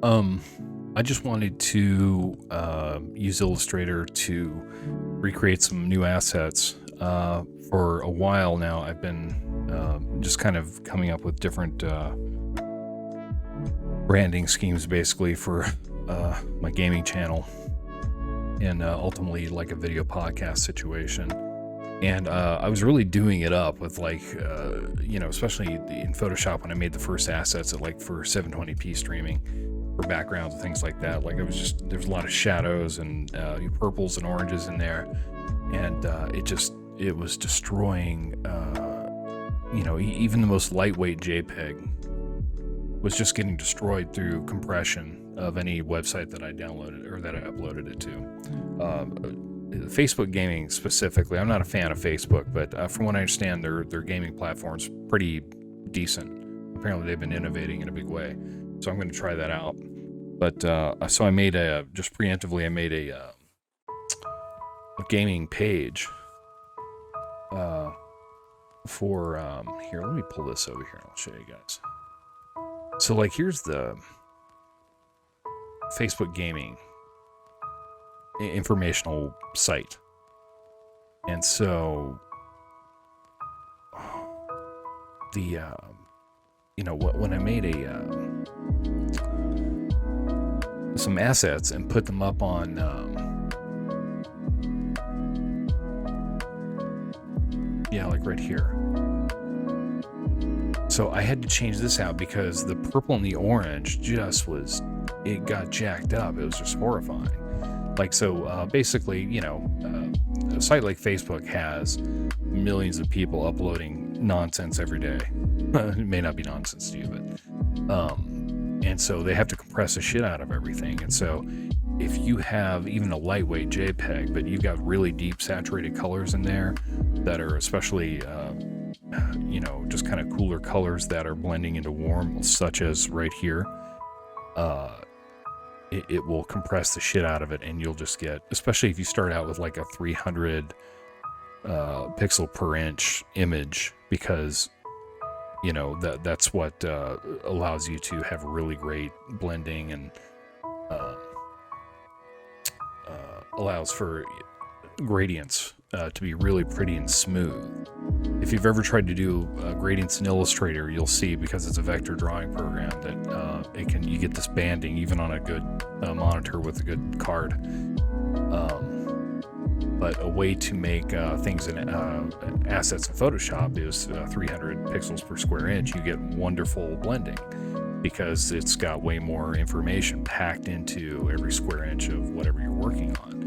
Um, I just wanted to use Illustrator to recreate some new assets. For a while now, I've been just kind of coming up with different branding schemes, basically for my gaming channel, and ultimately like a video podcast situation. And I was really doing it up with especially in Photoshop when I made the first assets for 720p streaming for backgrounds and things like that. There's a lot of shadows and purples and oranges in there, and it was destroying. Even the most lightweight JPEG was just getting destroyed through compression of any website that I downloaded or that I uploaded it to. Facebook gaming specifically, I'm not a fan of Facebook, but from what I understand, their gaming platform's pretty decent. Apparently they've been innovating in a big way, so I'm going to try that out. But so I made a gaming page for here. Let me pull this over here and I'll show you guys. So here's the Facebook gaming informational site, and so when I made some assets and put them up on right here. So I had to change this out because the purple and the orange it got jacked up. It was just horrifying. Basically, a site like Facebook has millions of people uploading nonsense every day. It may not be nonsense to you, but and so they have to compress the shit out of everything. And so if you have even a lightweight JPEG, but you've got really deep saturated colors in there that are especially just kind of cooler colors that are blending into warm, such as right here, it will compress the shit out of it, and you'll just get, especially if you start out with a 300 pixel per inch image, because that's what allows you to have really great blending and allows for gradients to be really pretty and smooth. If you've ever tried to do gradients in Illustrator, you'll see, because it's a vector drawing program, that you get this banding even on a good monitor with a good card. But a way to make things in assets in Photoshop is 300 pixels per square inch. You get wonderful blending because it's got way more information packed into every square inch of whatever you're working on.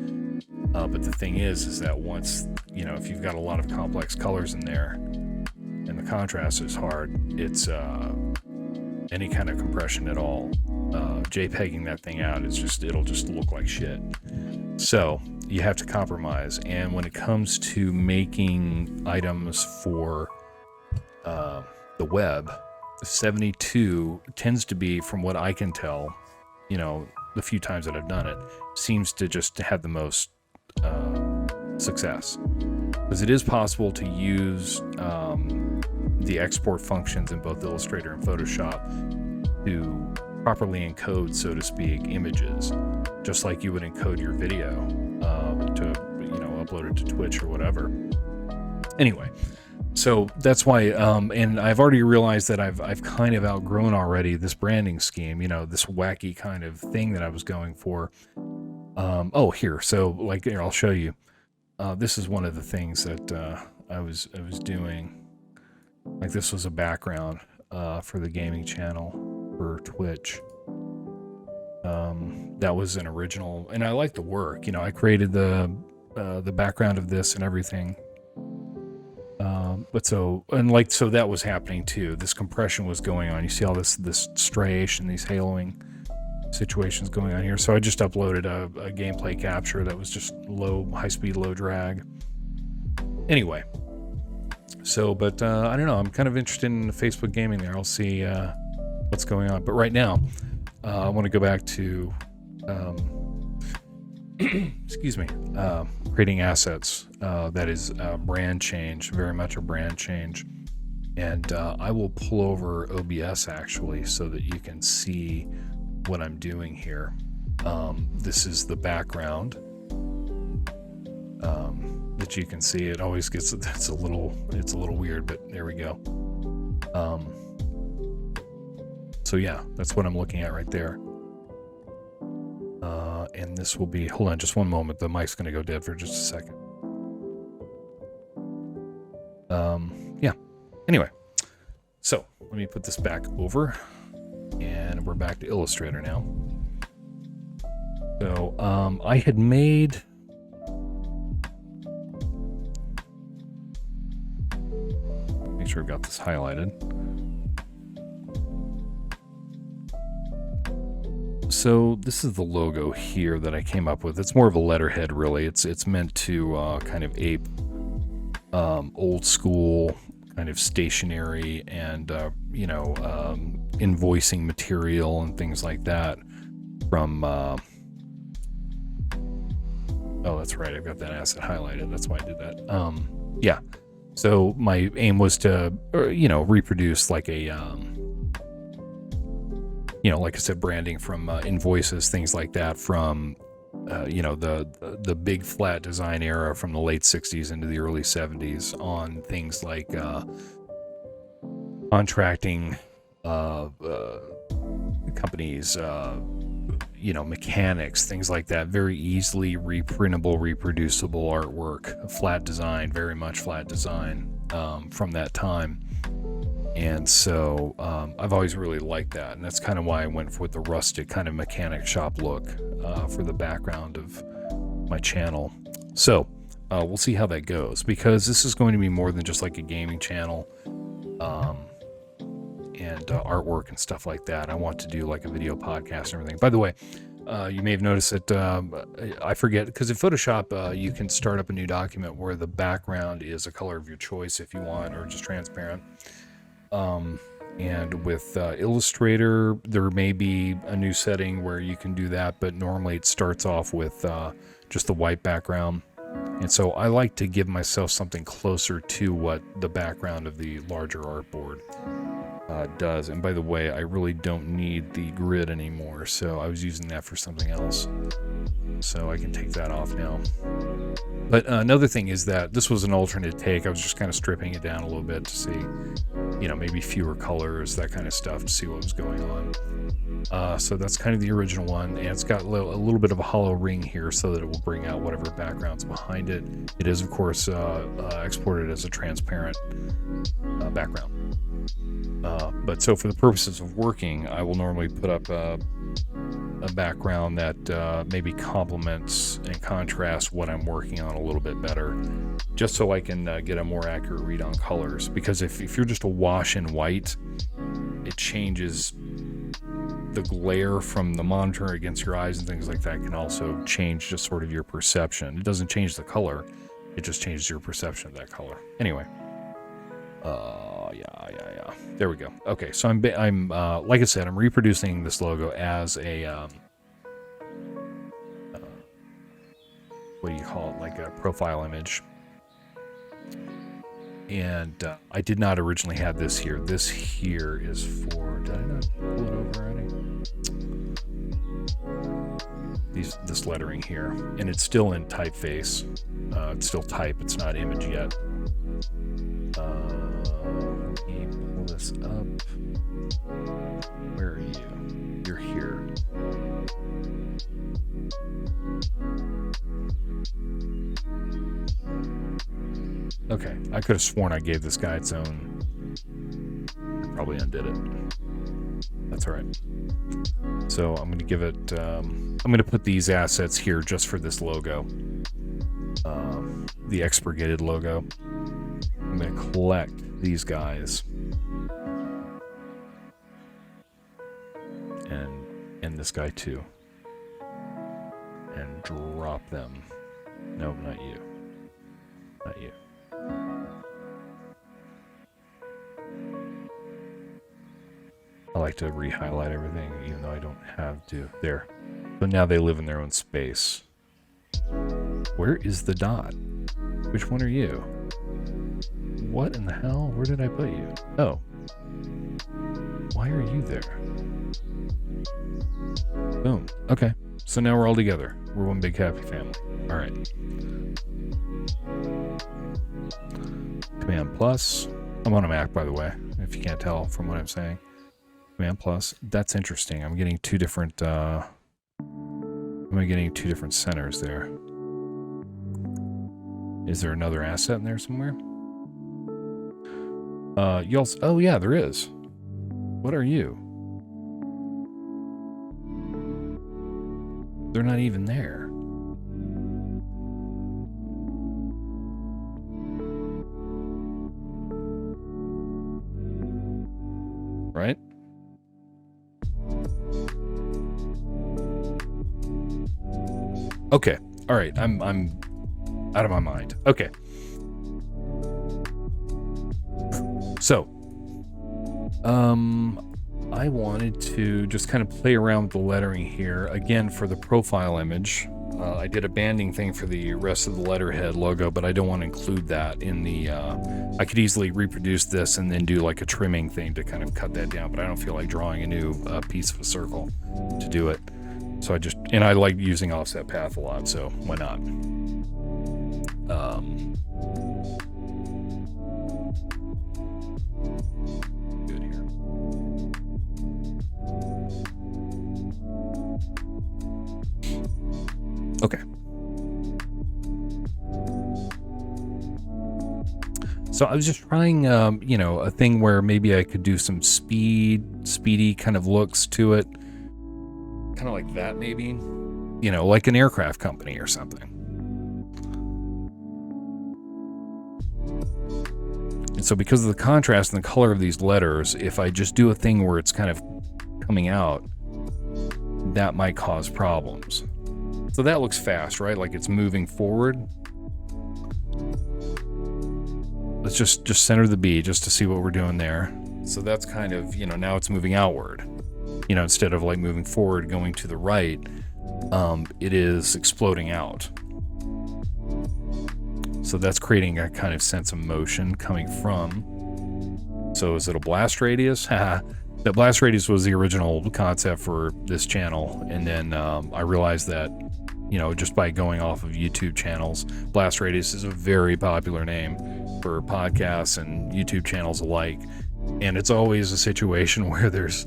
But the thing is that once, if you've got a lot of complex colors in there and the contrast is hard, it's any kind of compression at all. JPEGing that thing out it'll just look like shit. So you have to compromise. And when it comes to making items for the web, 72 tends to be, from what I can tell, the few times that I've done it, seems to just have the most success, because it is possible to use the export functions in both Illustrator and Photoshop to properly encode, so to speak, images, just like you would encode your video to upload it to Twitch or whatever. Anyway, so that's why, and I've already realized that I've kind of outgrown already this branding scheme, this wacky kind of thing that I was going for. Here, so here, I'll show you. This is one of the things that I was doing. This was a background for the gaming channel for Twitch. That was an original, and I like the work. I created the background of this and everything. So that was happening too. This compression was going on. You see all this striation, these haloing situations going on here. So I just uploaded a gameplay capture that was just high speed, low drag. Anyway, but I don't know. I'm kind of interested in the Facebook gaming there. I'll see what's going on. But right now, I want to go back to excuse me, creating assets. That is a brand change, very much a brand change. And I will pull over OBS actually so that you can see what I'm doing here. This is the background. That you can see. It always gets, it's a little weird, but there we go. So yeah, that's what I'm looking at right there. And this will be, hold on just one moment, the mic's gonna go dead for just a second. Yeah, anyway, so let me put this back over, and we're back to Illustrator now. So I had made, make sure I've got this highlighted. So this is the logo here that I came up with. It's more of a letterhead, really. It's meant to kind of ape old school kind of stationery and invoicing material and things like that from oh, that's right, I've got that asset highlighted, that's why I did that. Yeah, so my aim was to reproduce like a like I said, branding from invoices, things like that from the big flat design era from the late 60s into the early 70s on things like contracting companies, mechanics, things like that. Very easily reprintable, reproducible artwork, flat design, very much flat design from that time. And so I've always really liked that, and that's kind of why I went with the rustic kind of mechanic shop look for the background of my channel. So we'll see how that goes, because this is going to be more than just like a gaming channel and artwork and stuff like that. I want to do like a video podcast and everything. By the way, you may have noticed that I forget, because in Photoshop you can start up a new document where the background is a color of your choice if you want, or just transparent. And with Illustrator, there may be a new setting where you can do that, but normally it starts off with just the white background. And so I like to give myself something closer to what the background of the larger artboard does. And by the way, I really don't need the grid anymore, so I was using that for something else. So I can take that off now. But another thing is that this was an alternate take. I was just kind of stripping it down a little bit to see, maybe fewer colors, that kind of stuff, to see what was going on. So that's kind of the original one, and it's got a little bit of a hollow ring here so that it will bring out whatever background's behind it. It is, of course, exported as a transparent background. But so for the purposes of working, I will normally put up a background that maybe complements and contrasts what I'm working on a little bit better, just so I can get a more accurate read on colors. Because if you're just a wash in white, it changes the glare from the monitor against your eyes, and things like that can also change just sort of your perception. It doesn't change the color, it just changes your perception of that color. Anyway, yeah. There we go. Okay, so I'm like I said, I'm reproducing this logo as a what do you call it? Like a profile image. And I did not originally have this here. This here is for, did I not pull it over already? This lettering here, and it's still in typeface. It's still type. It's not image yet. Let me pull this up. Where are you? You're here. Okay, I could have sworn I gave this guy its own. I probably undid it. That's all right. So I'm going to give it, I'm going to put these assets here just for this logo. The expurgated logo. I'm going to collect these guys. And this guy too. And drop them. No, not you. Not you. I like to re-highlight everything, even though I don't have to. There. So now they live in their own space. Where is the dot? Which one are you? What in the hell? Where did I put you? Oh. Why Why are you there? Boom. Okay. So now we're all together. We're one big happy family. All right. Command plus. I'm on a Mac, by the way, if you can't tell from what I'm saying. Command plus. That's interesting. I'm getting two different centers there. Is there another asset in there somewhere? Oh yeah, there is. What are you? They're not even there. Right? Okay. All right. I'm out of my mind. Okay. So, I wanted to just kind of play around with the lettering here. Again, for the profile image, I did a banding thing for the rest of the letterhead logo, but I don't want to include that in the, I could easily reproduce this and then do like a trimming thing to kind of cut that down, but I don't feel like drawing a new piece of a circle to do it. So I like using offset path a lot, so why not? Good here. Okay. So I was just trying, a thing where maybe I could do some speedy kind of looks to it. Kind of like that, maybe, like an aircraft company or something. And so because of the contrast and the color of these letters, if I just do a thing where it's kind of coming out, that might cause problems. So that looks fast, right? Like it's moving forward. Let's just center the B just to see what we're doing there. So that's kind of, now it's moving outward. Instead of like moving forward, going to the right, it is exploding out. So that's creating a kind of sense of motion coming from. So is it a blast radius? That blast radius was the original concept for this channel. And then I realized that, just by going off of YouTube channels, blast radius is a very popular name for podcasts and YouTube channels alike. And it's always a situation where there's,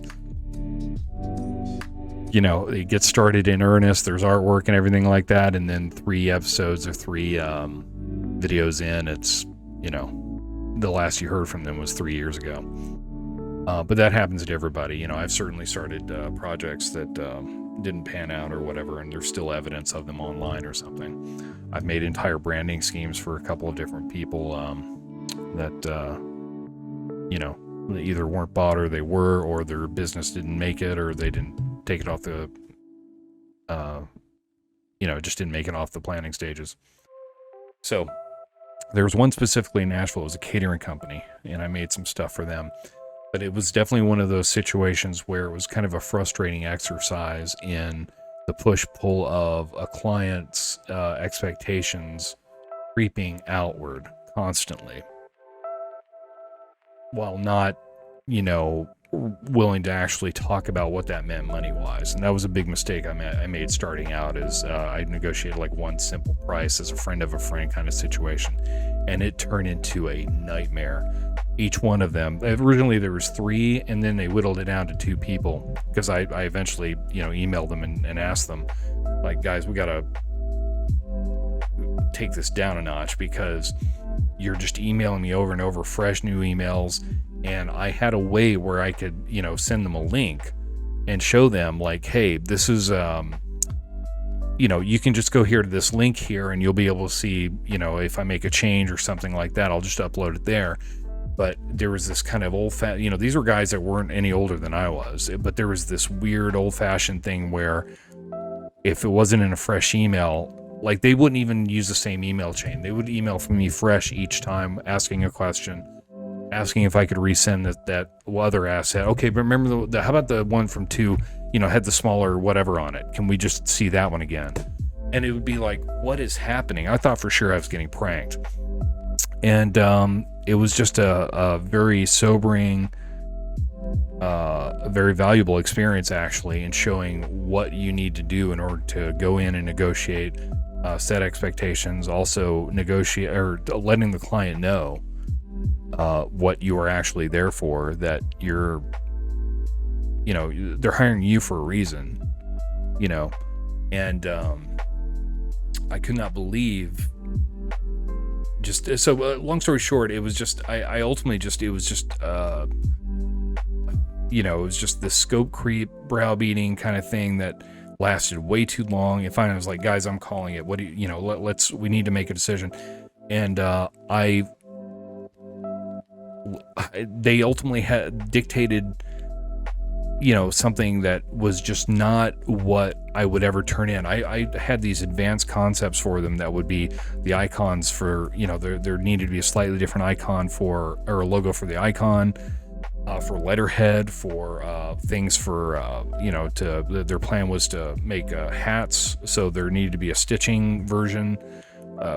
it gets started in earnest, there's artwork and everything like that, and then 3 episodes or 3 videos in, it's, the last you heard from them was 3 years ago. But that happens to everybody. I've certainly started projects that didn't pan out or whatever, and there's still evidence of them online or something. I've made entire branding schemes for a couple of different people that, they either weren't bought or they were, or their business didn't make it, or they didn't take it off the, just didn't make it off the planning stages. So there was one specifically in Nashville. It was a catering company, and I made some stuff for them. But it was definitely one of those situations where it was kind of a frustrating exercise in the push-pull of a client's expectations creeping outward constantly, while not, willing to actually talk about what that meant money-wise. And that was a big mistake I made starting out, is I negotiated like one simple price as a friend of a friend kind of situation, and it turned into a nightmare. Each one of them, originally there was 3, and then they whittled it down to 2 people, because I eventually, emailed them and asked them, like, guys, we gotta take this down a notch, because you're just emailing me over and over fresh new emails. And I had a way where I could, send them a link and show them like, hey, this is, you can just go here to this link here and you'll be able to see, if I make a change or something like that, I'll just upload it there. But there was this kind of these were guys that weren't any older than I was, but there was this weird old-fashioned thing where if it wasn't in a fresh email, like they wouldn't even use the same email chain. They would email from me fresh each time, asking a question, asking if I could resend that other asset. Okay, but remember how about the one from 2, had the smaller whatever on it? Can we just see that one again? And it would be like, what is happening? I thought for sure I was getting pranked. And it was just a very sobering a very valuable experience actually in showing what you need to do in order to go in and negotiate, set expectations, also negotiate or letting the client know what you are actually there for, that you're, you know, they're hiring you for a reason, you know. And I could not believe, just so long story short, it was just I ultimately just, it was just you know, it was just this scope creep, browbeating kind of thing that lasted way too long. And finally I was like, guys, I'm calling it. What do you know, we need to make a decision. And they ultimately had dictated, you know, something that was just not what I would ever turn in. I had these advanced concepts for them that would be the icons for, you know, there needed to be a slightly different icon for, or a logo for the icon, for letterhead, for things for, you know, their plan was to make hats, so there needed to be a stitching version,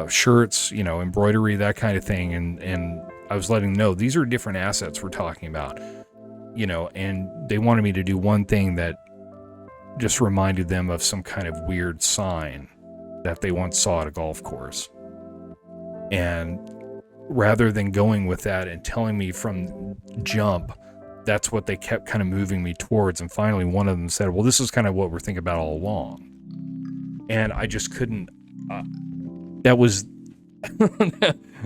shirts, you know, embroidery, that kind of thing. And I was letting them know these are different assets we're talking about, you know. And they wanted me to do one thing that just reminded them of some kind of weird sign that they once saw at a golf course. And rather than going with that and telling me from jump, that's what they kept kind of moving me towards. And finally one of them said, well, this is kind of what we're thinking about all along. And I just couldn't, that was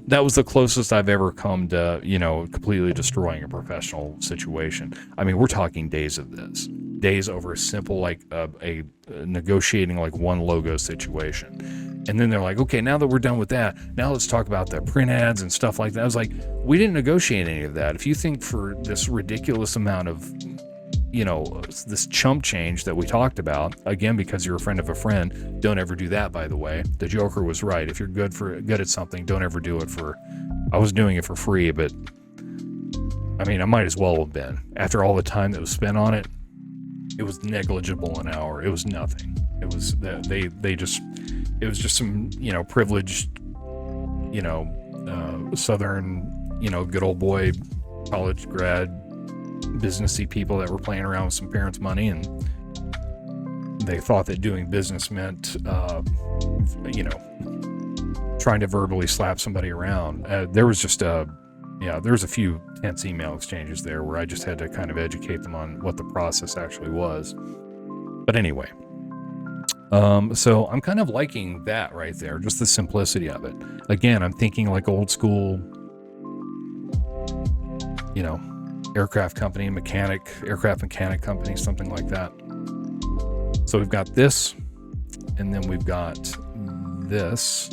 that was the closest I've ever come to, you know, completely destroying a professional situation. I mean, we're talking days of this, days over a simple, like a negotiating like one logo situation. And then they're like, okay, now that we're done with that, now let's talk about the print ads and stuff like that. I was like, we didn't negotiate any of that. If you think for this ridiculous amount of, you know, this chump change that we talked about, again, because you're a friend of a friend, don't ever do that, by the way. The Joker was right. If you're good at something, don't ever do it for, I was doing it for free, but I mean, I might as well have been. After all the time that was spent on it, it was negligible an hour. It was nothing. It was, it was just some, you know, privileged, you know, Southern, you know, good old boy, college grad, businessy people that were playing around with some parents' money, and they thought that doing business meant, you know, trying to verbally slap somebody around. There was just there's a few tense email exchanges there where I just had to kind of educate them on what the process actually was. But anyway, so I'm kind of liking that right there, just the simplicity of it. Again, I'm thinking like old school, you know, aircraft mechanic company, something like that. So we've got this, and then we've got this.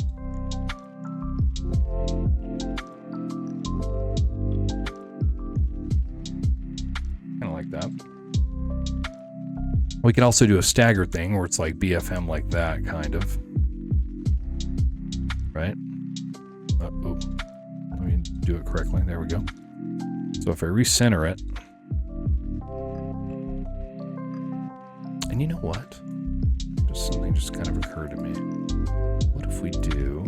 Kind of like that. We can also do a staggered thing where it's like BFM like that, kind of. Right? Oh, let me do it correctly. There we go. So if I recenter it, and you know what? Just something just kind of occurred to me. What if we do?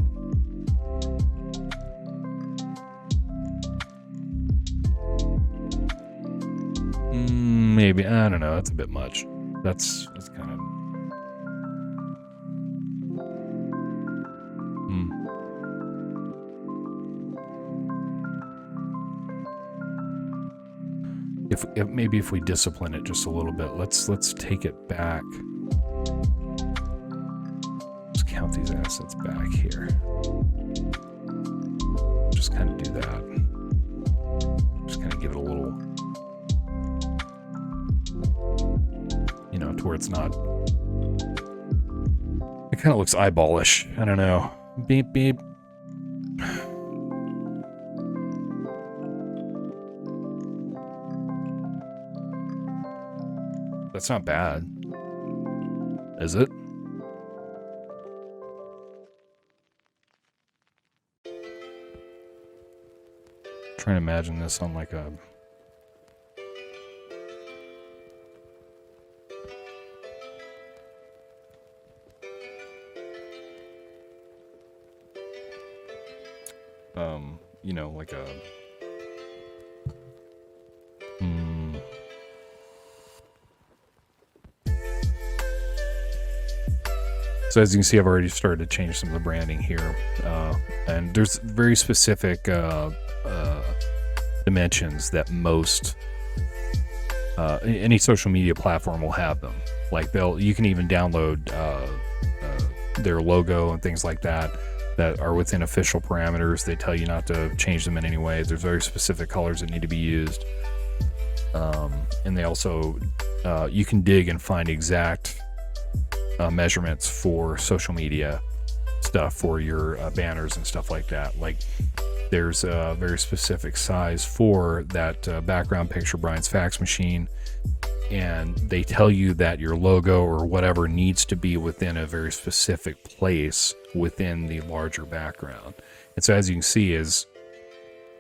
Maybe, I don't know. That's a bit much. That's kind of. If maybe if we discipline it just a little bit, let's take it back. Let's count these assets back here. Just kind of do that. Just kind of give it a little, you know, to where it's not. It kind of looks eyeballish. I don't know. Beep beep. That's not bad, is it? Trying to imagine this on like a you know, like a So as you can see, I've already started to change some of the branding here, and there's very specific dimensions that most any social media platform will have them. Like you can even download their logo and things like that are within official parameters. They tell you not to change them in any way. There's very specific colors that need to be used, and they also you can dig and find exact measurements for social media stuff for your banners and stuff like that. Like there's a very specific size for that background picture, Brian's fax machine, and they tell you that your logo or whatever needs to be within a very specific place within the larger background. And so as you can see is,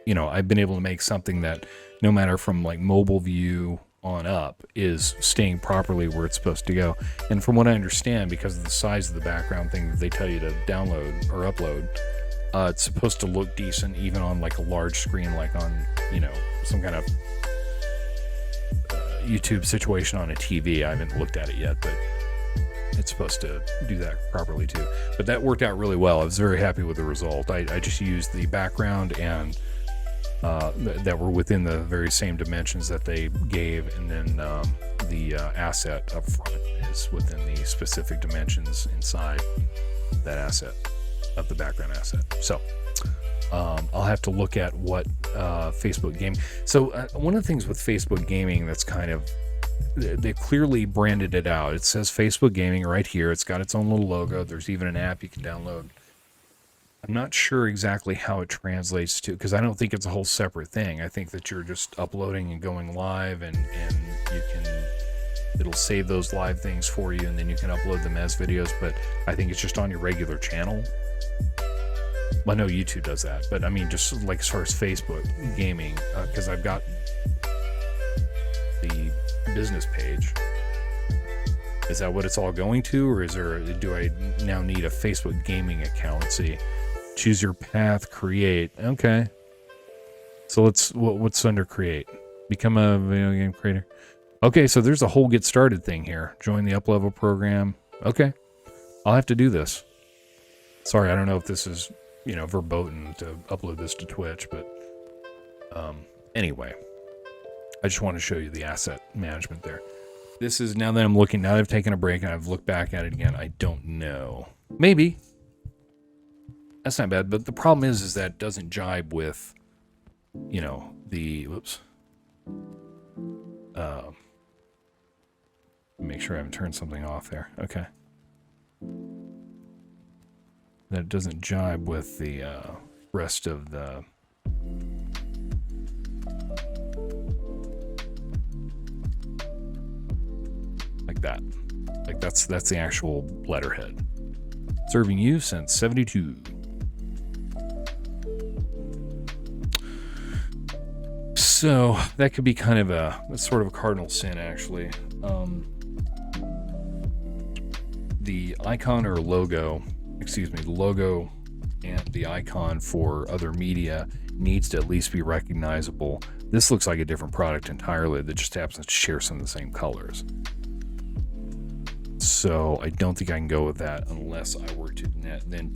I've been able to make something that no matter from like mobile view on up is staying properly where it's supposed to go. And from what I understand, because of the size of the background thing that they tell you to download or upload, it's supposed to look decent even on like a large screen, like on, some kind of YouTube situation on a TV. I haven't looked at it yet, but it's supposed to do that properly too. But that worked out really well. I was very happy with the result. I just used the background and that were within the very same dimensions that they gave, and then the asset up front is within the specific dimensions inside that asset of the background asset. So I'll have to look at what Facebook gaming. So one of the things with Facebook gaming that's kind of, they clearly branded it out. It says Facebook gaming right here. It's got its own little logo. There's even an app you can download. I'm not sure exactly how it translates to, because I don't think it's a whole separate thing. I think that you're just uploading and going live, and it'll save those live things for you, and then you can upload them as videos. But I think it's just on your regular channel. Well, I know YouTube does that, but I mean, just like as far as Facebook gaming, because I've got the business page. Is that what it's all going to, or do I now need a Facebook gaming account? Let's see. Choose your path, create. Okay. So what's under create? Become a video game creator. Okay, so there's a whole get started thing here. Join the up-level program. Okay. I'll have to do this. Sorry, I don't know if this is, verboten to upload this to Twitch, but anyway. I just want to show you the asset management there. This is, now that I'm looking, now that I've taken a break and I've looked back at it again, I don't know. Maybe. That's not bad, but the problem is that it doesn't jibe with, whoops. Make sure I haven't turned something off there. Okay. That it doesn't jibe with the rest of the... Like that. Like that's the actual letterhead. Serving you since 72. So that could be kind of a sort of a cardinal sin, actually. The icon or logo, the logo and the icon for other media needs to at least be recognizable. This looks like a different product entirely that just happens to share some of the same colors. So I don't think I can go with that unless I were to then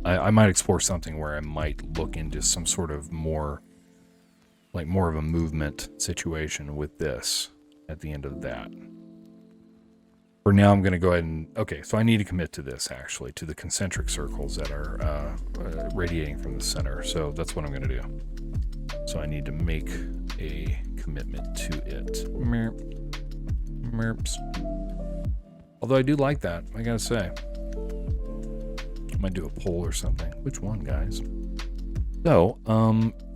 I might explore something where I might look into some sort of more of a movement situation with this at the end of that. For now, I'm going to go ahead and... Okay, so I need to commit to this, actually, to the concentric circles that are radiating from the center. So that's what I'm going to do. So I need to make a commitment to it. Merps. Although I do like that, I gotta say. I might do a poll or something. Which one, guys? So,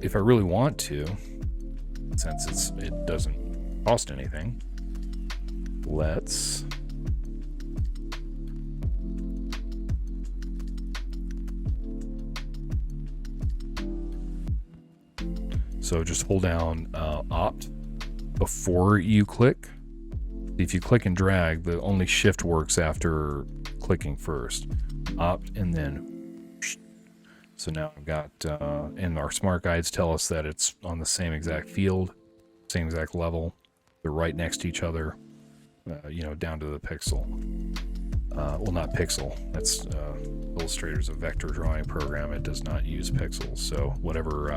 if I really want to, since it doesn't cost anything, let's... So just hold down Opt before you click. If you click and drag, the only shift works after clicking first. Opt and then... So now I've got, and our smart guides tell us that it's on the same exact field, same exact level. They're right next to each other, down to the pixel. well, not pixel. That's Illustrator's a vector drawing program. It does not use pixels. So whatever,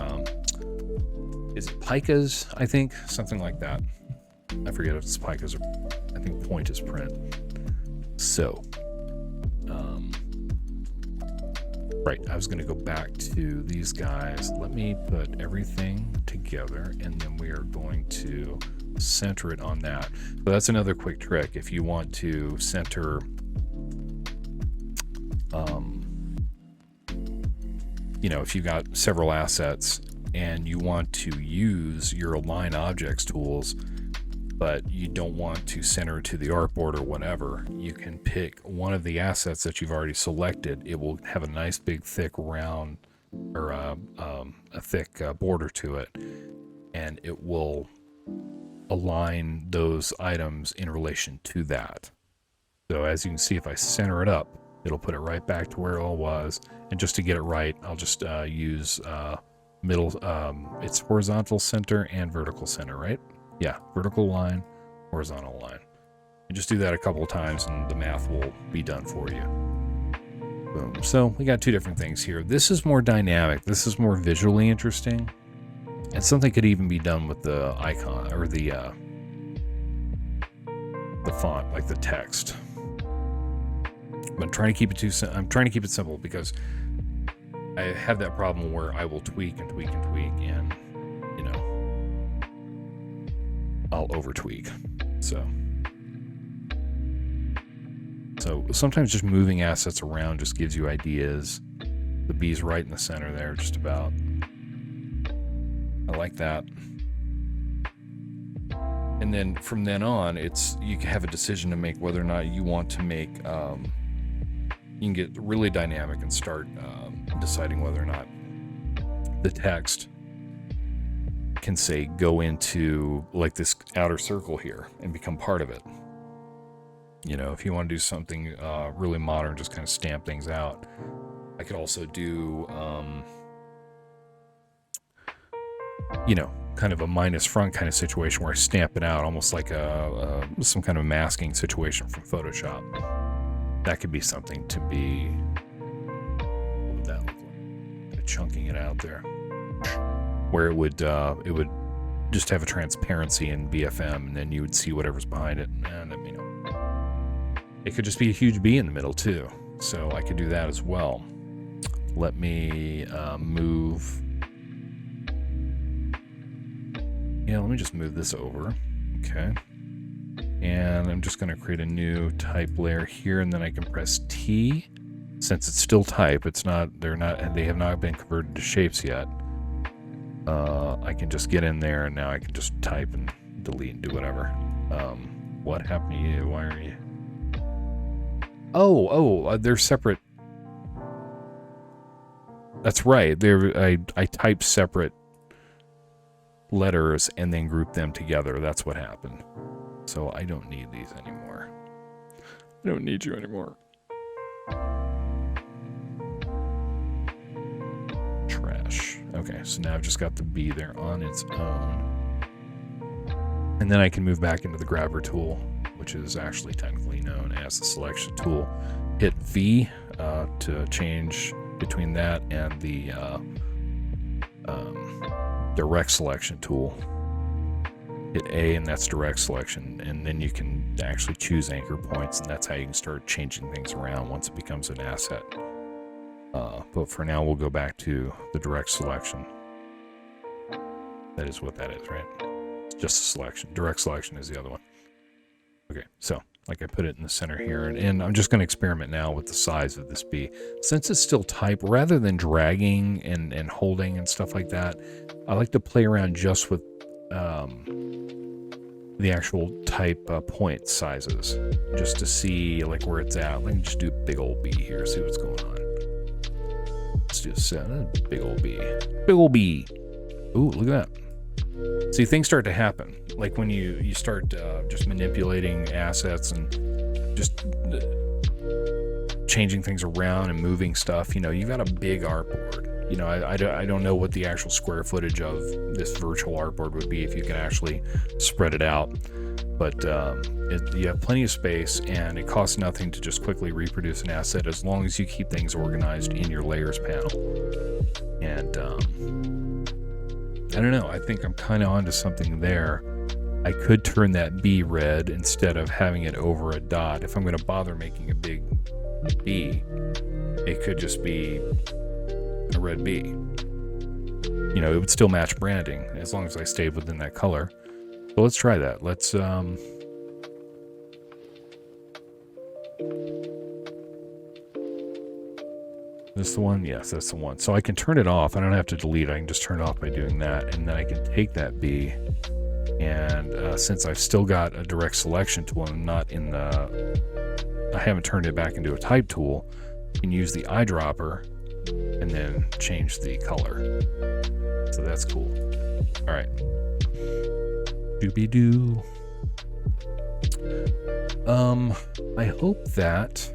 is it picas? I think something like that. I forget if it's picas or I think point is print. So, right, I was going to go back to these guys. Let me put everything together, and then we are going to center it on that. So that's another quick trick. If you want to center, if you got several assets and you want to use your align objects tools, but you don't want to center to the artboard or whatever, you can pick one of the assets that you've already selected. It will have a nice big thick round or a thick border to it, and it will align those items in relation to that. So as you can see, if I center it up, it'll put it right back to where it all was. And just to get it right, I'll just use middle, it's horizontal center and vertical center, right? Yeah, vertical line, horizontal line. And just do that a couple of times and the math will be done for you. Boom. So we got two different things here. This is more dynamic. This is more visually interesting. And something could even be done with the icon or the font, like the text. But I'm trying to keep it simple because I have that problem where I will tweak and tweak and tweak, and I'll over tweak. So sometimes just moving assets around just gives you ideas. The B's right in the center there, just about. I like that. And then from then on, you can have a decision to make whether or not you want to make. You can get really dynamic and start deciding whether or not the text can say go into like this outer circle here and become part of it. If you want to do something really modern, just kind of stamp things out. I could also do kind of a minus front kind of situation where I stamp it out almost like some kind of masking situation from Photoshop. That could be something to be, what would that look like? Kind of chunking it out there. Where it would just have a transparency in BFM, and then you would see whatever's behind it. And it could just be a huge B in the middle too. So I could do that as well. Let me move. Yeah, let me just move this over. Okay. And I'm just going to create a new type layer here, and then I can press T. Since it's still type, they have not been converted to shapes yet. I can just get in there, and now I can just type and delete and do whatever. What happened to you? Why are you? They're separate. That's right. I typed separate letters and then grouped them together. That's what happened. So I don't need these anymore. I don't need you anymore. Trash. Okay, so now I've just got the B there on its own. And then I can move back into the grabber tool, which is actually technically known as the selection tool. Hit V to change between that and the direct selection tool. Hit A, and that's direct selection, and then you can actually choose anchor points, and that's how you can start changing things around once it becomes an asset. But for now, we'll go back to the direct selection. That is what that is, right? It's just a selection. Direct selection is the other one. Okay, so like I put it in the center here, and I'm just going to experiment now with the size of this B. Since it's still type, rather than dragging and holding and stuff like that, I like to play around just with the actual type point sizes, just to see like where it's at. Let me just do a big old B here, see what's going on. Let's do a big old B. Big old B. Ooh, look at that. See, things start to happen. Like when you start just manipulating assets and just changing things around and moving stuff, you've got a big artboard. I don't know what the actual square footage of this virtual artboard would be if you can actually spread it out. But you have plenty of space, and it costs nothing to just quickly reproduce an asset as long as you keep things organized in your layers panel. And I don't know, I think I'm kind of onto something there. I could turn that B red instead of having it over a dot. If I'm going to bother making a big B, it could just be a red B. You know, it would still match branding as long as I stayed within that color. So let's try that. Let's this the one? Yes, that's the one. So I can turn it off. I don't have to delete it. I can just turn it off by doing that. And then I can take that B, and since I've still got a direct selection tool and not in the, I haven't turned it back into a type tool, you can use the eyedropper and then change the color. So that's cool. All right. Doobie-doo. I hope that...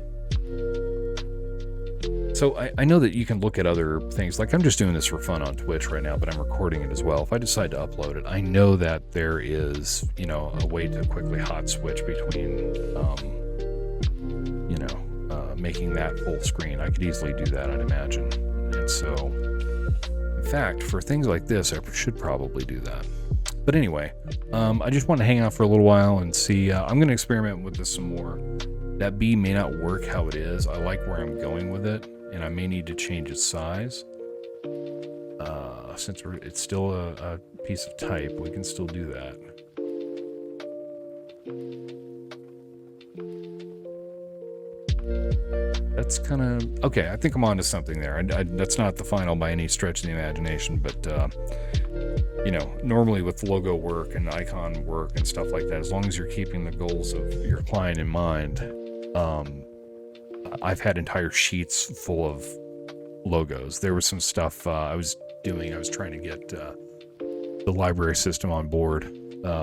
So I know that you can look at other things. Like, I'm just doing this for fun on Twitch right now, but I'm recording it as well. If I decide to upload it, I know that there is, you know, a way to quickly hot switch between, you know, making that full screen. I could easily do that, I'd imagine. And so, in fact, for things like this, I should probably do that. But anyway, I just want to hang out for a little while and see. I'm going to experiment with this some more. That B may not work how it is. I like where I'm going with it, and I may need to change its size. Since it's still a piece of type, we can still do that. That's kind of... Okay, I think I'm onto something there. That's not the final by any stretch of the imagination, but... you know, normally with logo work and icon work and stuff like that, as long as you're keeping the goals of your client in mind, I've had entire sheets full of logos. There was some stuff I was trying to get the library system on board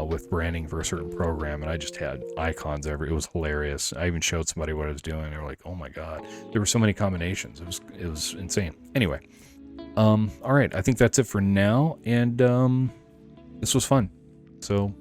with branding for a certain program, and I just had icons everywhere. It was hilarious. I even showed somebody what I was doing. They were like, oh my God, there were so many combinations. It was insane. Anyway. All right, I think that's it for now, and this was fun. So